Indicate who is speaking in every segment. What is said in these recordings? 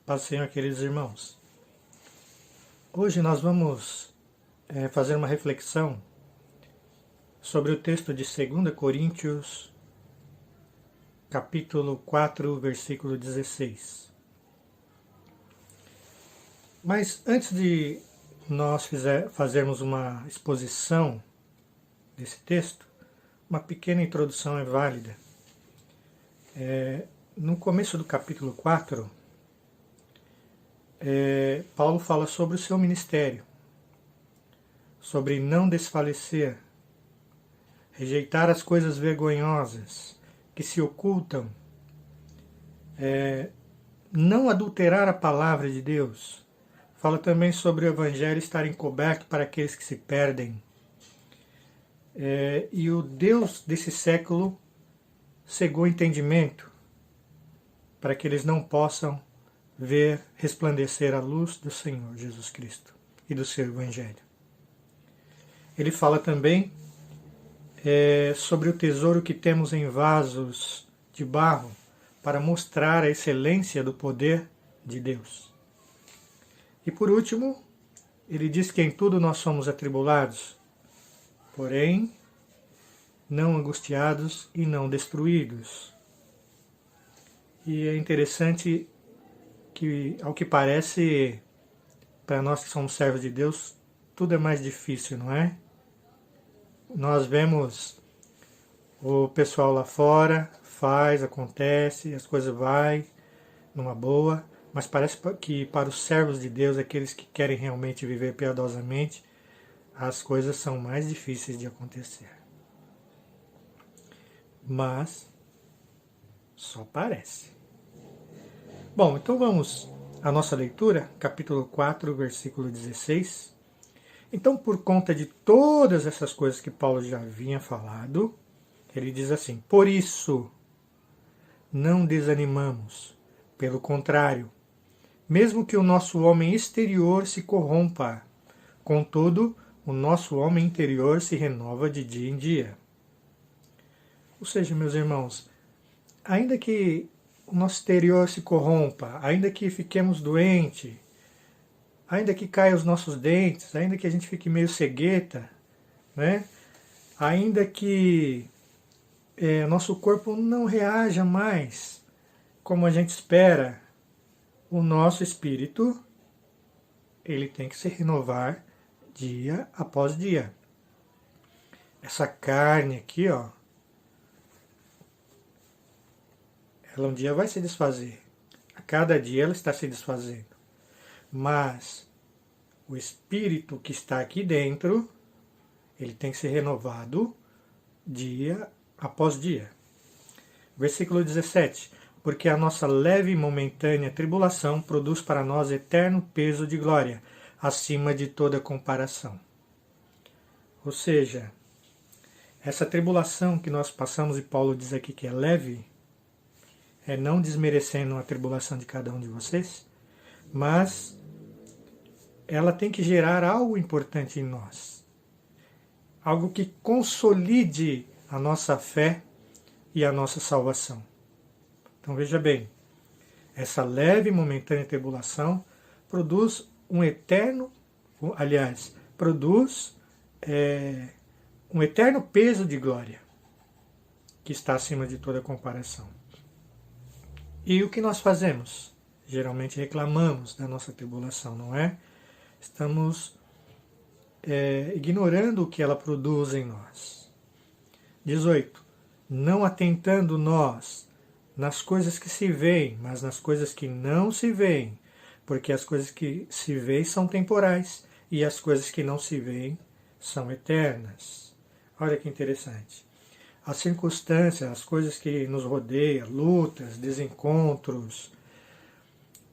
Speaker 1: Paz do Senhor, queridos irmãos. Hoje nós vamos fazer uma reflexão sobre o texto de 2 Coríntios, capítulo 4, versículo 16. Mas antes de nós fazermos uma exposição desse texto, uma pequena introdução é válida. No começo do capítulo 4, Paulo fala sobre o seu ministério, sobre não desfalecer, rejeitar as coisas vergonhosas que se ocultam, não adulterar a palavra de Deus. Fala também sobre o evangelho estar encoberto para aqueles que se perdem. E o Deus desse século cegou o entendimento para que eles não possam ver resplandecer a luz do Senhor Jesus Cristo e do seu evangelho. Ele fala também sobre o tesouro que temos em vasos de barro para mostrar a excelência do poder de Deus. E por último, ele diz que em tudo nós somos atribulados, porém não angustiados e não destruídos. E é interessante que, ao que parece, para nós que somos servos de Deus, tudo é mais difícil, não é? Nós vemos o pessoal lá fora, acontece, as coisas vão numa boa, mas parece que para os servos de Deus, aqueles que querem realmente viver piedosamente, as coisas são mais difíceis de acontecer. Mas só parece. Bom, então vamos à nossa leitura, capítulo 4, versículo 16. Então, por conta de todas essas coisas que Paulo já havia falado, ele diz assim: por isso, não desanimamos. Pelo contrário, mesmo que o nosso homem exterior se corrompa, contudo, o nosso homem interior se renova de dia em dia. Ou seja, meus irmãos, ainda que o nosso exterior se corrompa, ainda que fiquemos doentes, ainda que caiam os nossos dentes, ainda que a gente fique meio cegueta, né? Ainda que nosso corpo não reaja mais como a gente espera, o nosso espírito ele tem que se renovar dia após dia. Essa carne aqui, ó, ela um dia vai se desfazer. A cada dia ela está se desfazendo. Mas o espírito que está aqui dentro, ele tem que ser renovado dia após dia. Versículo 17. Porque a nossa leve e momentânea tribulação produz para nós eterno peso de glória, acima de toda comparação. Ou seja, essa tribulação que nós passamos, e Paulo diz aqui que é leve, não desmerecendo a tribulação de cada um de vocês, mas ela tem que gerar algo importante em nós. Algo que consolide a nossa fé e a nossa salvação. Então veja bem, essa leve e momentânea tribulação produz um eterno peso de glória, que está acima de toda comparação. E o que nós fazemos? Geralmente reclamamos da nossa tribulação, não é? Estamos ignorando o que ela produz em nós. 18. Não atentando nós nas coisas que se veem, mas nas coisas que não se veem, porque as coisas que se veem são temporais e as coisas que não se veem são eternas. Olha que interessante. As circunstâncias, as coisas que nos rodeiam, lutas, desencontros,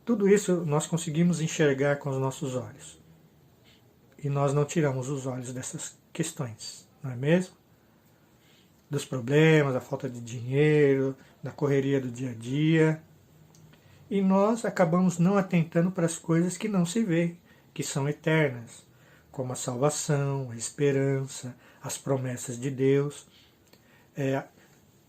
Speaker 1: tudo isso nós conseguimos enxergar com os nossos olhos. E nós não tiramos os olhos dessas questões, não é mesmo? Dos problemas, da falta de dinheiro, da correria do dia a dia. E nós acabamos não atentando para as coisas que não se vê, que são eternas, como a salvação, a esperança, as promessas de Deus,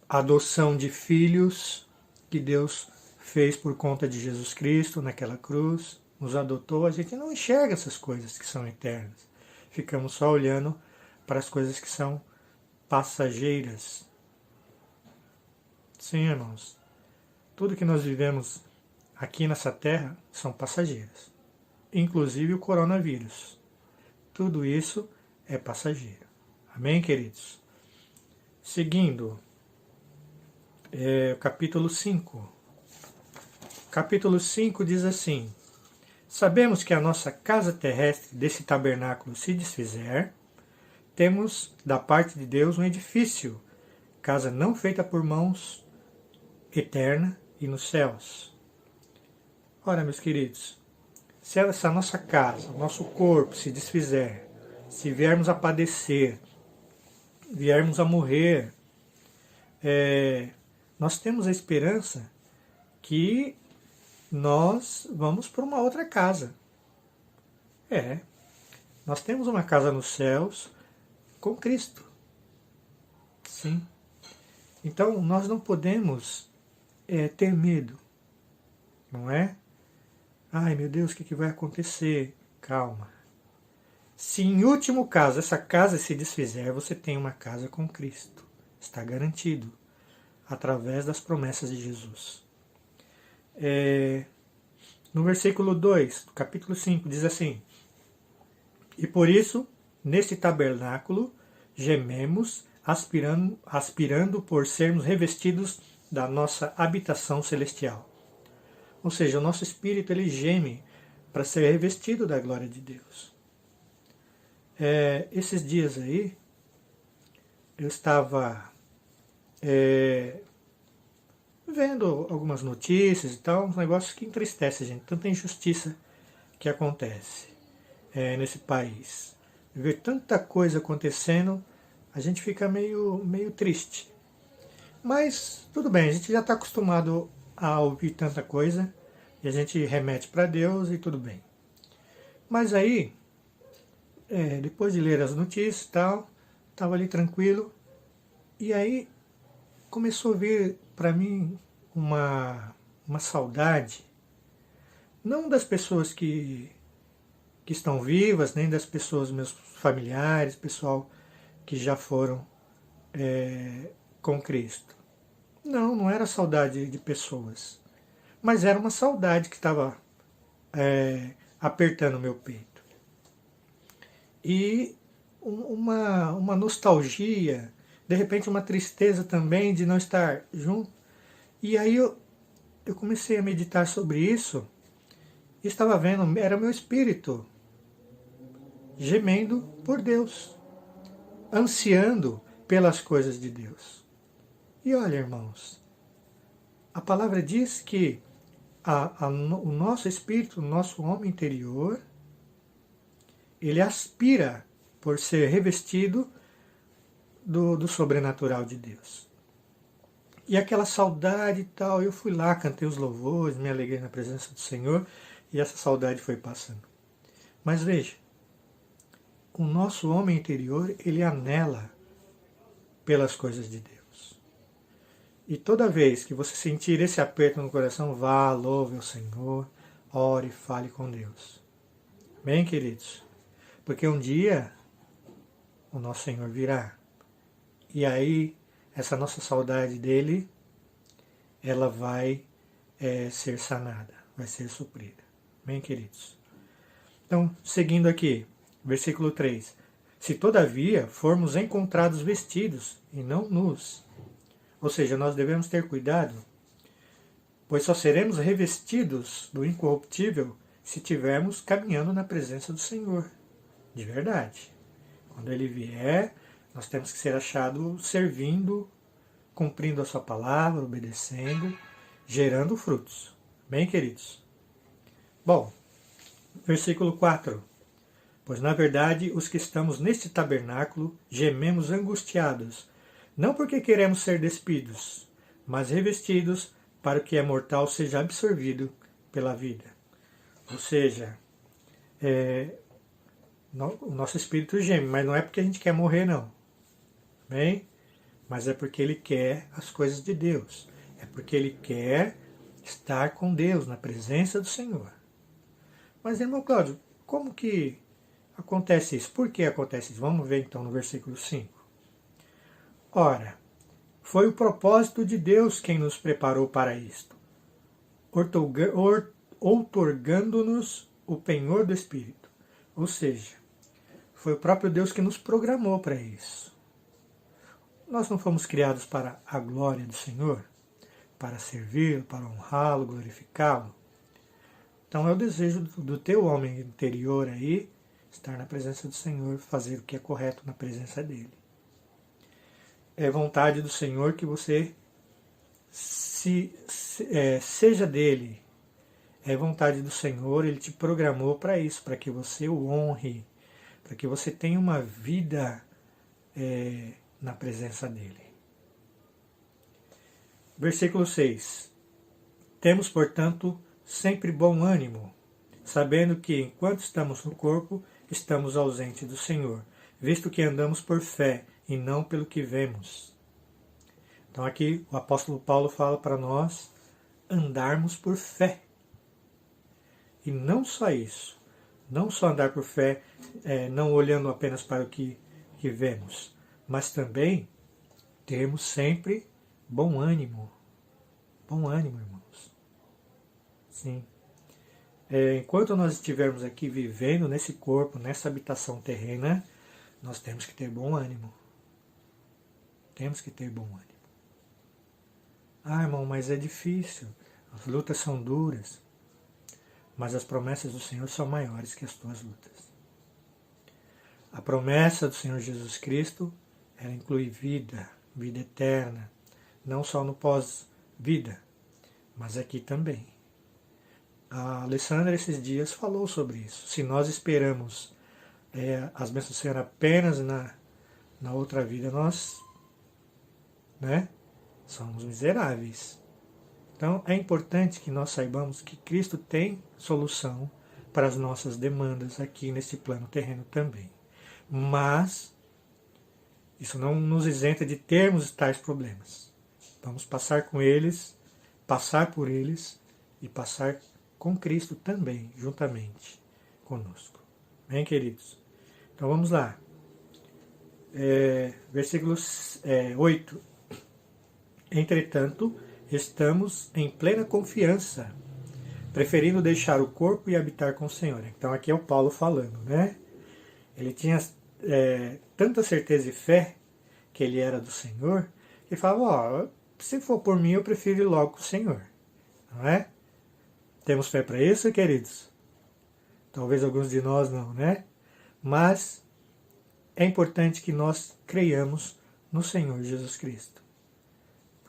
Speaker 1: a adoção de filhos que Deus fez por conta de Jesus Cristo naquela cruz, nos adotou, a gente não enxerga essas coisas que são eternas. Ficamos só olhando para as coisas que são passageiras. Sim, irmãos, tudo que nós vivemos aqui nessa terra são passageiras, inclusive o coronavírus. Tudo isso é passageiro. Amém, queridos? Seguindo, o capítulo 5. Capítulo 5 diz assim: sabemos que a nossa casa terrestre desse tabernáculo se desfizer, temos da parte de Deus um edifício, casa não feita por mãos, eterna e nos céus. Ora, meus queridos, se essa nossa casa, o nosso corpo se desfizer, se viermos a padecer, viermos a morrer, nós temos a esperança que nós vamos para uma outra casa. Nós temos uma casa nos céus com Cristo. Sim. Então, nós não podemos ter medo, não é? Ai, meu Deus, o que vai acontecer? Calma. Se em último caso essa casa se desfizer, você tem uma casa com Cristo. Está garantido, através das promessas de Jesus. No versículo 2 do capítulo 5 diz assim: e por isso, neste tabernáculo, gememos, aspirando por sermos revestidos da nossa habitação celestial. Ou seja, o nosso espírito ele geme para ser revestido da glória de Deus. Esses dias aí, eu estava vendo algumas notícias e tal, uns negócios que entristecem a gente, tanta injustiça que acontece nesse país. Ver tanta coisa acontecendo, a gente fica meio triste. Mas tudo bem, a gente já está acostumado a ouvir tanta coisa, e a gente remete para Deus e tudo bem. Mas aí, depois de ler as notícias e tal, estava ali tranquilo, e aí começou a vir para mim uma saudade, não das pessoas que estão vivas, nem das pessoas, meus familiares, pessoal que já foram com Cristo. Não era saudade de pessoas, mas era uma saudade que estava apertando o meu peito. E uma nostalgia, de repente uma tristeza também de não estar junto. E aí eu comecei a meditar sobre isso e estava vendo, era meu espírito gemendo por Deus, ansiando pelas coisas de Deus. E olha, irmãos, a palavra diz que o nosso espírito, o nosso homem interior, ele aspira por ser revestido do sobrenatural de Deus. E aquela saudade e tal, eu fui lá, cantei os louvores, me alegrei na presença do Senhor, e essa saudade foi passando. Mas veja, o nosso homem interior, ele anela pelas coisas de Deus. E toda vez que você sentir esse aperto no coração, vá, louve o Senhor, ore, fale com Deus. Bem, queridos? Porque um dia o nosso Senhor virá. E aí, essa nossa saudade dele, ela vai ser sanada, vai ser suprida. Bem, queridos? Então, seguindo aqui, versículo 3. Se todavia formos encontrados vestidos e não nus, ou seja, nós devemos ter cuidado, pois só seremos revestidos do incorruptível se estivermos caminhando na presença do Senhor, de verdade. Quando ele vier, nós temos que ser achados servindo, cumprindo a sua palavra, obedecendo, gerando frutos. Bem, queridos? Bom, versículo 4. Pois na verdade os que estamos neste tabernáculo gememos angustiados, não porque queremos ser despidos, mas revestidos para que é mortal seja absorvido pela vida. Ou seja, o nosso espírito geme, mas não é porque a gente quer morrer, não. Bem? Mas é porque ele quer as coisas de Deus. É porque ele quer Estar com Deus, na presença do Senhor. Mas, irmão Cláudio, como que acontece isso? Por que acontece isso? Vamos ver então no versículo 5. Ora, foi o propósito de Deus quem nos preparou para isto, outorgando-nos o penhor do Espírito. Ou seja, foi o próprio Deus que nos programou para isso. Nós não fomos criados para a glória do Senhor, para servi-lo, para honrá-lo, glorificá-lo. Então é o desejo do teu homem interior aí, estar na presença do Senhor, fazer o que é correto na presença dele. É vontade do Senhor que você seja dele. É vontade do Senhor, ele te programou para isso, para que você o honre, para que você tenha uma vida na presença dele. Versículo 6. Temos, portanto, sempre bom ânimo, sabendo que, enquanto estamos no corpo, estamos ausentes do Senhor, visto que andamos por fé e não pelo que vemos. Então aqui o apóstolo Paulo fala para nós andarmos por fé. E não só isso, não só andar por fé, não olhando apenas para o que vemos, mas também termos sempre bom ânimo. Bom ânimo, irmãos. Sim. Enquanto nós estivermos aqui vivendo nesse corpo, nessa habitação terrena, nós temos que ter bom ânimo. Temos que ter bom ânimo. Ah, irmão, mas é difícil. As lutas são duras. Mas as promessas do Senhor são maiores que as tuas lutas. A promessa do Senhor Jesus Cristo, ela inclui vida, vida eterna, não só no pós-vida, mas aqui também. A Alessandra esses dias falou sobre isso. Se nós esperamos as bênçãos do Senhor apenas na outra vida, nós somos miseráveis. Então é importante que nós saibamos que Cristo tem solução para as nossas demandas aqui nesse plano terreno também. Mas isso não nos isenta de termos tais problemas. Vamos passar com eles, passar por eles e passar com Cristo também, juntamente conosco. Bem, queridos? Então vamos lá. Versículo 8. Entretanto, estamos em plena confiança, preferindo deixar o corpo e habitar com o Senhor. Então aqui é o Paulo falando, né? Ele tinha tanta certeza e fé que ele era do Senhor, que ele falava, se for por mim, eu prefiro ir logo com o Senhor. Não é? Temos fé para isso, queridos? Talvez alguns de nós não, né? Mas é importante que nós creiamos no Senhor Jesus Cristo.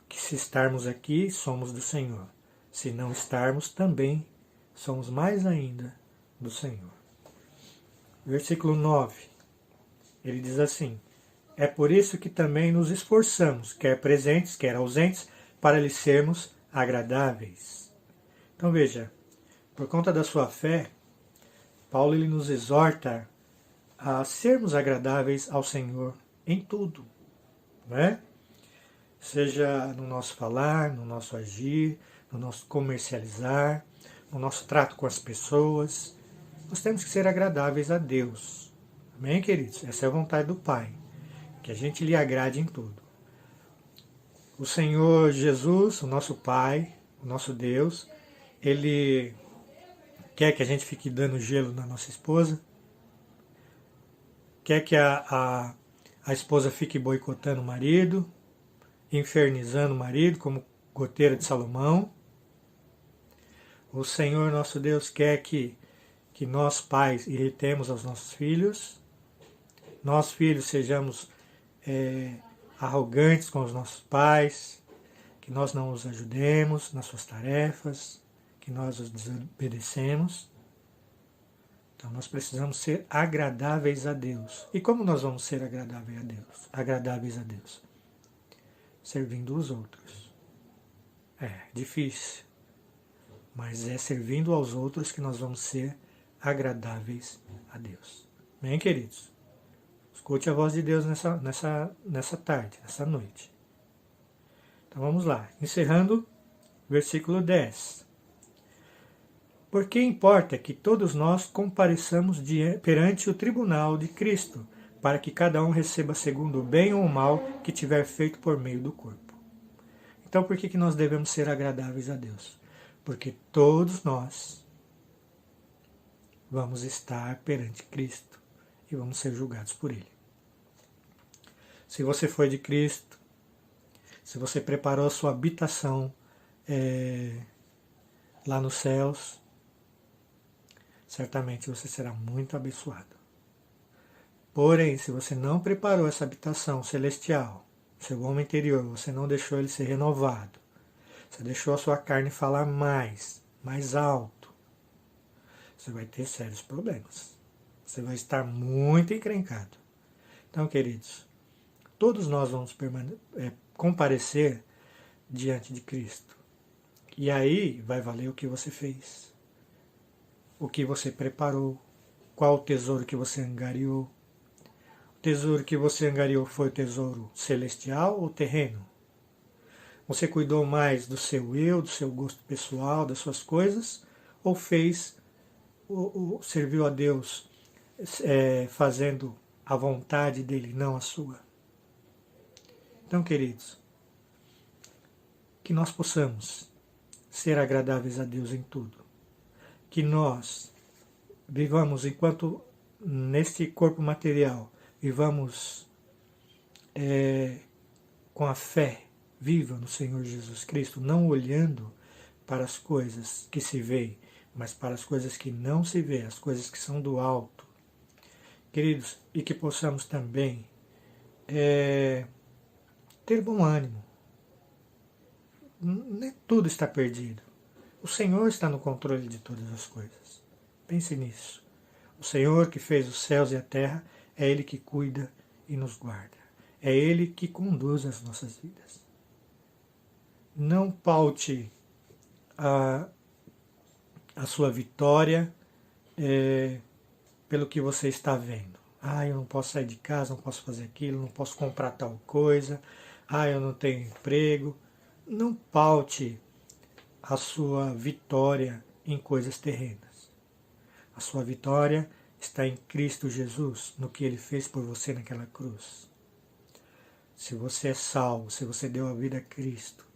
Speaker 1: Que se estarmos aqui, somos do Senhor. Se não estarmos, também somos mais ainda do Senhor. Versículo 9. Ele diz assim: é por isso que também nos esforçamos, quer presentes, quer ausentes, para lhe sermos agradáveis. Então veja, por conta da sua fé, Paulo ele nos exorta a sermos agradáveis ao Senhor em tudo, né? Seja no nosso falar, no nosso agir, no nosso comercializar, no nosso trato com as pessoas. Nós temos que ser agradáveis a Deus. Amém, queridos? Essa é a vontade do Pai, que a gente lhe agrade em tudo. O Senhor Jesus, o nosso Pai, o nosso Deus, Ele quer que a gente fique dando gelo na nossa esposa, quer que a esposa fique boicotando o marido, infernizando o marido, como goteira de Salomão. O Senhor nosso Deus quer que nós pais irritemos aos nossos filhos, nós filhos sejamos arrogantes com os nossos pais, que nós não os ajudemos nas suas tarefas, que nós os desobedecemos. Então nós precisamos ser agradáveis a Deus. E como nós vamos ser agradáveis a Deus? Agradáveis a Deus? Servindo os outros. É difícil, mas é servindo aos outros que nós vamos ser agradáveis a Deus. Bem, queridos? Escute a voz de Deus nessa tarde, nessa noite. Então vamos lá. Encerrando versículo 10. Porque importa que todos nós compareçamos perante o tribunal de Cristo, para que cada um receba segundo o bem ou o mal que tiver feito por meio do corpo. Então por que nós devemos ser agradáveis a Deus? Porque todos nós vamos estar perante Cristo e vamos ser julgados por Ele. Se você foi de Cristo, se você preparou a sua habitação lá nos céus, certamente você será muito abençoado. Porém, se você não preparou essa habitação celestial, seu homem interior, você não deixou ele ser renovado, você deixou a sua carne falar mais alto, você vai ter sérios problemas. Você vai estar muito encrencado. Então, queridos, todos nós vamos comparecer diante de Cristo. E aí vai valer o que você fez, o que você preparou, qual o tesouro que você angariou. O tesouro que você angariou foi o tesouro celestial ou terreno? Você cuidou mais do seu eu, do seu gosto pessoal, das suas coisas, ou serviu a Deus fazendo a vontade dele, não a sua? Então, queridos, que nós possamos ser agradáveis a Deus em tudo. Que nós vivamos enquanto neste corpo material, vivamos com a fé viva no Senhor Jesus Cristo, não olhando para as coisas que se veem, mas para as coisas que não se vê, as coisas que são do alto. Queridos, e que possamos também ter bom ânimo. Nem tudo está perdido. O Senhor está no controle de todas as coisas. Pense nisso. O Senhor que fez os céus e a terra, é Ele que cuida e nos guarda. É Ele que conduz as nossas vidas. Não paute a sua vitória pelo que você está vendo. Eu não posso sair de casa, não posso fazer aquilo, não posso comprar tal coisa. Eu não tenho emprego. Não paute a sua vitória em coisas terrenas. A sua vitória está em Cristo Jesus, no que Ele fez por você naquela cruz. Se você é salvo, se você deu a vida a Cristo,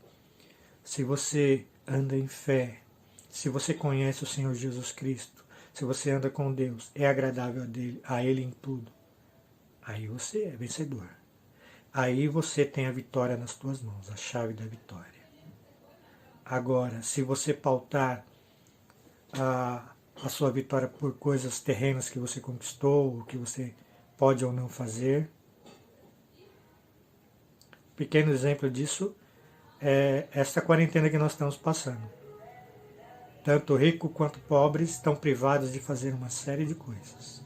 Speaker 1: se você anda em fé, se você conhece o Senhor Jesus Cristo, se você anda com Deus, é agradável a Ele em tudo, aí você é vencedor. Aí você tem a vitória nas tuas mãos, a chave da vitória. Agora, se você pautar a sua vitória por coisas terrenas que você conquistou, o que você pode ou não fazer, pequeno exemplo disso é essa quarentena que nós estamos passando. Tanto rico quanto pobres estão privados de fazer uma série de coisas.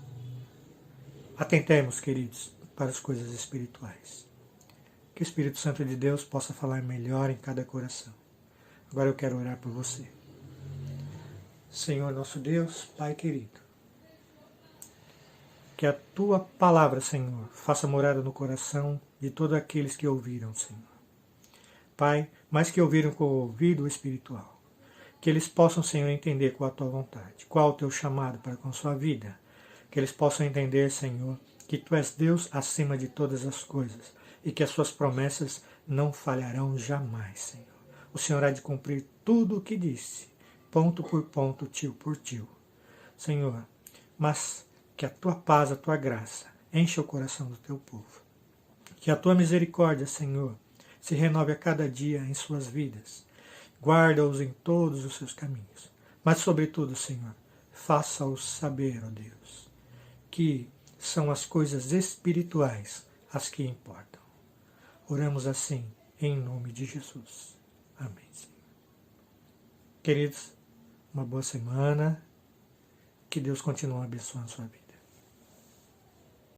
Speaker 1: Atentemos, queridos, para as coisas espirituais. Que o Espírito Santo de Deus possa falar melhor em cada coração. Agora eu quero orar por você. Senhor nosso Deus, Pai querido, que a Tua palavra, Senhor, faça morada no coração de todos aqueles que ouviram, Senhor. Pai, mais que ouviram com o ouvido espiritual, que eles possam, Senhor, entender qual a Tua vontade, qual o Teu chamado para com a sua vida, que eles possam entender, Senhor, que Tu és Deus acima de todas as coisas e que as Suas promessas não falharão jamais, Senhor. O Senhor há de cumprir tudo o que disse, ponto por ponto, tio por tio. Senhor, mas que a Tua paz, a Tua graça, encha o coração do Teu povo. Que a Tua misericórdia, Senhor, se renove a cada dia em suas vidas. Guarda-os em todos os seus caminhos. Mas, sobretudo, Senhor, faça-os saber, ó Deus, que são as coisas espirituais as que importam. Oramos assim, em nome de Jesus. Amém, Senhor. Queridos, uma boa semana. Que Deus continue abençoando a sua vida.